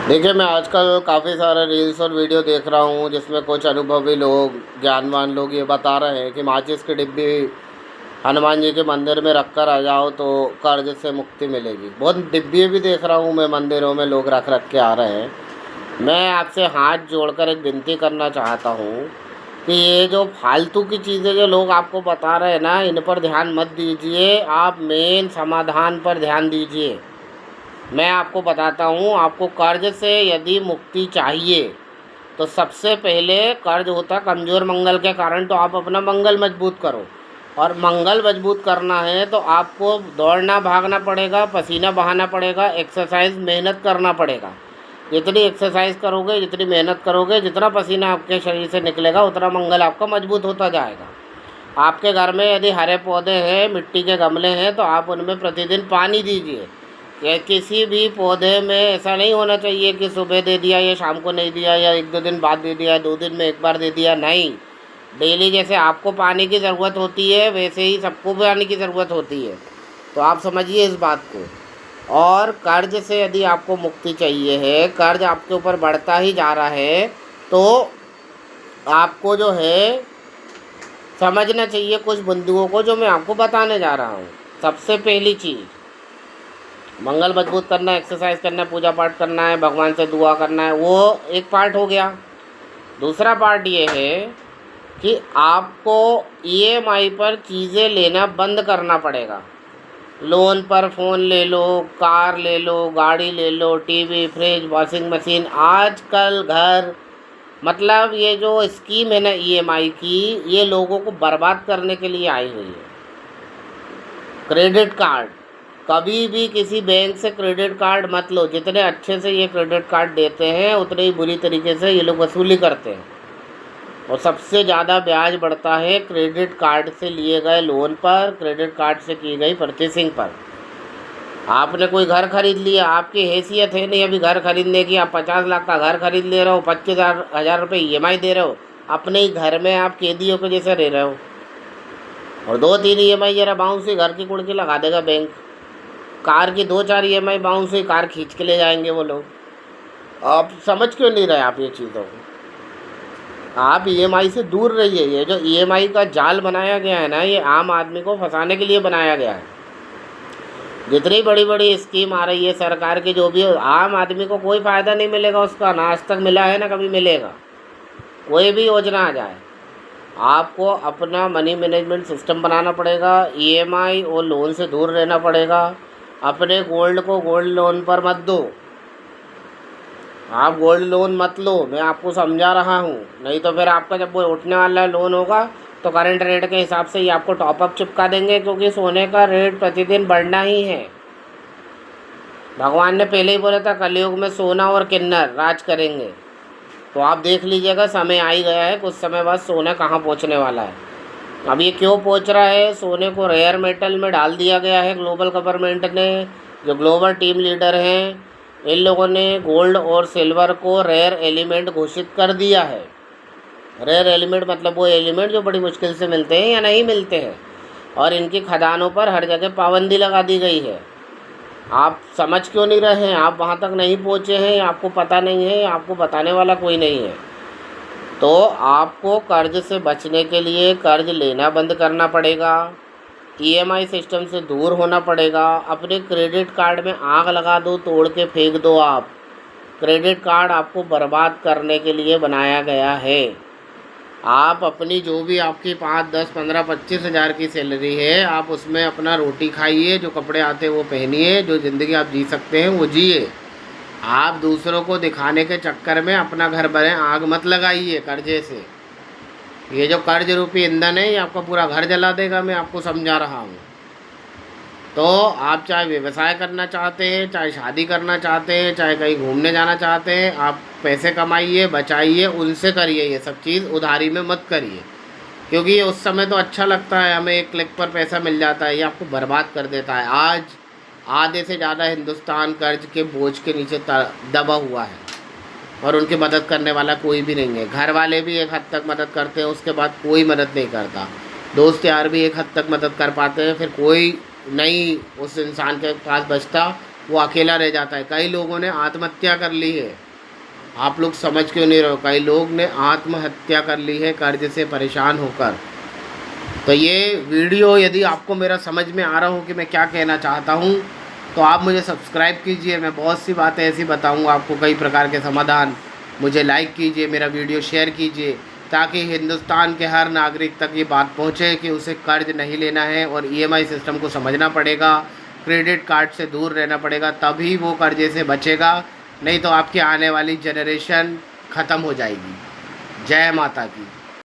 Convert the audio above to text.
देखिए, मैं आजकल काफ़ी सारे रील्स और वीडियो देख रहा हूँ जिसमें कुछ अनुभवी लोग, ज्ञानवान लोग ये बता रहे हैं कि माचिस की डिब्बी हनुमान जी के मंदिर में रख कर आ जाओ तो कर्ज से मुक्ति मिलेगी। बहुत डिब्बी भी देख रहा हूँ मैं, मंदिरों में लोग रख रख के आ रहे हैं। मैं आपसे हाथ जोड़कर एक विनती करना चाहता हूँ कि ये जो फालतू की चीज़ें जो लोग आपको बता रहे हैं ना, इन पर ध्यान मत दीजिए। आप मेन समाधान पर ध्यान दीजिए। मैं आपको बताता हूँ, आपको कर्ज से यदि मुक्ति चाहिए तो सबसे पहले कर्ज होता कमज़ोर मंगल के कारण, तो आप अपना मंगल मजबूत करो। और मंगल मजबूत करना है तो आपको दौड़ना भागना पड़ेगा, पसीना बहाना पड़ेगा, एक्सरसाइज मेहनत करना पड़ेगा। जितनी एक्सरसाइज करोगे, जितनी मेहनत करोगे, जितना पसीना आपके शरीर से निकलेगा, उतना मंगल आपका मजबूत होता जाएगा। आपके घर में यदि हरे पौधे हैं, मिट्टी के गमले हैं, तो आप उनमें प्रतिदिन पानी दीजिए। या किसी भी पौधे में ऐसा नहीं होना चाहिए कि सुबह दे दिया या शाम को नहीं दिया, या एक दो दिन बाद दे दिया, 2 दिन में एक बार दे दिया। नहीं, डेली जैसे आपको पानी की ज़रूरत होती है वैसे ही सबको पानी की ज़रूरत होती है। तो आप समझिए इस बात को। और कर्ज से यदि आपको मुक्ति चाहिए है, कर्ज आपके ऊपर बढ़ता ही जा रहा है, तो आपको जो है समझना चाहिए कुछ बिंदुओं को जो मैं आपको बताने जा रहा हूँ। सबसे पहली चीज़, मंगल मजबूत करना है, एक्सरसाइज करना है, पूजा पाठ करना है, भगवान से दुआ करना है, वो एक पार्ट हो गया। दूसरा पार्ट ये है कि आपको ईएमआई पर चीज़ें लेना बंद करना पड़ेगा। लोन पर फ़ोन ले लो, कार ले लो, गाड़ी ले लो, टीवी, फ्रिज, वॉशिंग मशीन, आजकल घर, मतलब ये जो स्कीम है ना ईएमआई की, ये लोगों को बर्बाद करने के लिए आई हुई है। क्रेडिट कार्ड, कभी भी किसी बैंक से क्रेडिट कार्ड मत लो। जितने अच्छे से ये क्रेडिट कार्ड देते हैं उतने ही बुरी तरीके से ये लोग वसूली करते हैं, और सबसे ज़्यादा ब्याज बढ़ता है क्रेडिट कार्ड से लिए गए लोन पर, क्रेडिट कार्ड से की गई परचेसिंग पर। आपने कोई घर खरीद लिया, आपकी हैसियत है नहीं अभी घर खरीदने की, आप 50 लाख का घर खरीद ले रहे हो, 25,000 रुपये ईएमआई दे रहे हो, अपने ही घर में आप कैदियों के जैसे रह रहे हो। और 2-3 ईएमआई जरा बाउंस ही घर की कुड़की लगा देगा बैंक। कार की 2-4 ईएमआई बाउंस हुई, कार खींच के ले जाएंगे वो लोग। आप समझ क्यों नहीं रहे आप ये चीज़ों को? आप ईएमआई से दूर रहिए। ये जो ईएमआई का जाल बनाया गया है ना, ये आम आदमी को फंसाने के लिए बनाया गया है। जितनी बड़ी बड़ी स्कीम आ रही है सरकार की, जो भी आम आदमी को कोई फ़ायदा नहीं मिलेगा उसका, ना आज तक मिला है ना कभी मिलेगा। कोई भी योजना आ जाए, आपको अपना मनी मैनेजमेंट सिस्टम बनाना पड़ेगा, ईएमआई और लोन से दूर रहना पड़ेगा। अपने गोल्ड को गोल्ड लोन पर मत दो, आप गोल्ड लोन मत लो, मैं आपको समझा रहा हूँ। नहीं तो फिर आपका जब वो उठने वाला लोन होगा तो करंट रेट के हिसाब से ही आपको टॉपअप चिपका देंगे, क्योंकि सोने का रेट प्रतिदिन बढ़ना ही है। भगवान ने पहले ही बोला था कलयुग में सोना और किन्नर राज करेंगे। तो आप देख लीजिएगा, समय आ ही गया है, कुछ समय बाद सोना कहाँ पहुँचने वाला है। अब ये क्यों पहुँच रहा है? सोने को रेयर मेटल में डाल दिया गया है ग्लोबल गवर्नमेंट ने। जो ग्लोबल टीम लीडर हैं, इन लोगों ने गोल्ड और सिल्वर को रेयर एलिमेंट घोषित कर दिया है। रेयर एलिमेंट मतलब वो एलिमेंट जो बड़ी मुश्किल से मिलते हैं या नहीं मिलते हैं, और इनकी खदानों पर हर जगह पाबंदी लगा दी गई है। आप समझ क्यों नहीं रहे हैं? आप वहाँ तक नहीं पहुँचे हैं, आपको पता नहीं है, आपको बताने वाला कोई नहीं है। तो आपको कर्ज से बचने के लिए कर्ज लेना बंद करना पड़ेगा, ईएमआई सिस्टम से दूर होना पड़ेगा। अपने क्रेडिट कार्ड में आग लगा दो, तोड़ के फेंक दो। आप क्रेडिट कार्ड आपको बर्बाद करने के लिए बनाया गया है। आप अपनी जो भी आपकी 5, 10, 15, 25 हज़ार की सैलरी है, आप उसमें अपना रोटी खाइए, जो कपड़े आते हैं वो पहनिए, जो ज़िंदगी आप जी सकते हैं वो जिए। आप दूसरों को दिखाने के चक्कर में अपना घर भरे आग मत लगाइए कर्जे से। ये जो कर्ज रूपी ईंधन है ये आपका पूरा घर जला देगा, मैं आपको समझा रहा हूँ। तो आप चाहे व्यवसाय करना चाहते हैं, चाहे शादी करना चाहते हैं, चाहे कहीं घूमने जाना चाहते हैं, आप पैसे कमाइए, बचाइए, उनसे करिए। ये सब चीज़ उधारी में मत करिए, क्योंकि ये उस समय तो अच्छा लगता है, हमें एक क्लिक पर पैसा मिल जाता है, ये आपको बर्बाद कर देता है। आज आधे से ज़्यादा हिंदुस्तान कर्ज के बोझ के नीचे दबा हुआ है, और उनकी मदद करने वाला कोई भी नहीं है। घर वाले भी एक हद तक मदद करते हैं, उसके बाद कोई मदद नहीं करता। दोस्त यार भी एक हद तक मदद कर पाते हैं, फिर कोई नहीं उस इंसान के पास बचता वो अकेला रह जाता है। कई लोगों ने आत्महत्या कर ली है, आप लोग समझ क्यों नहीं रहे हो, कई लोग ने आत्महत्या कर ली है कर्ज से परेशान होकर। तो ये वीडियो यदि आपको मेरा समझ में आ रहा हो कि मैं क्या कहना चाहता हूँ, तो आप मुझे सब्सक्राइब कीजिए। मैं बहुत सी बातें ऐसी बताऊँगा आपको, कई प्रकार के समाधान। मुझे लाइक कीजिए, मेरा वीडियो शेयर कीजिए, ताकि हिंदुस्तान के हर नागरिक तक ये बात पहुँचे कि उसे कर्ज नहीं लेना है और ईएमआई सिस्टम को समझना पड़ेगा, क्रेडिट कार्ड से दूर रहना पड़ेगा, तभी वो कर्जे से बचेगा। नहीं तो आपकी आने वाली जनरेशन ख़त्म हो जाएगी। जय माता की।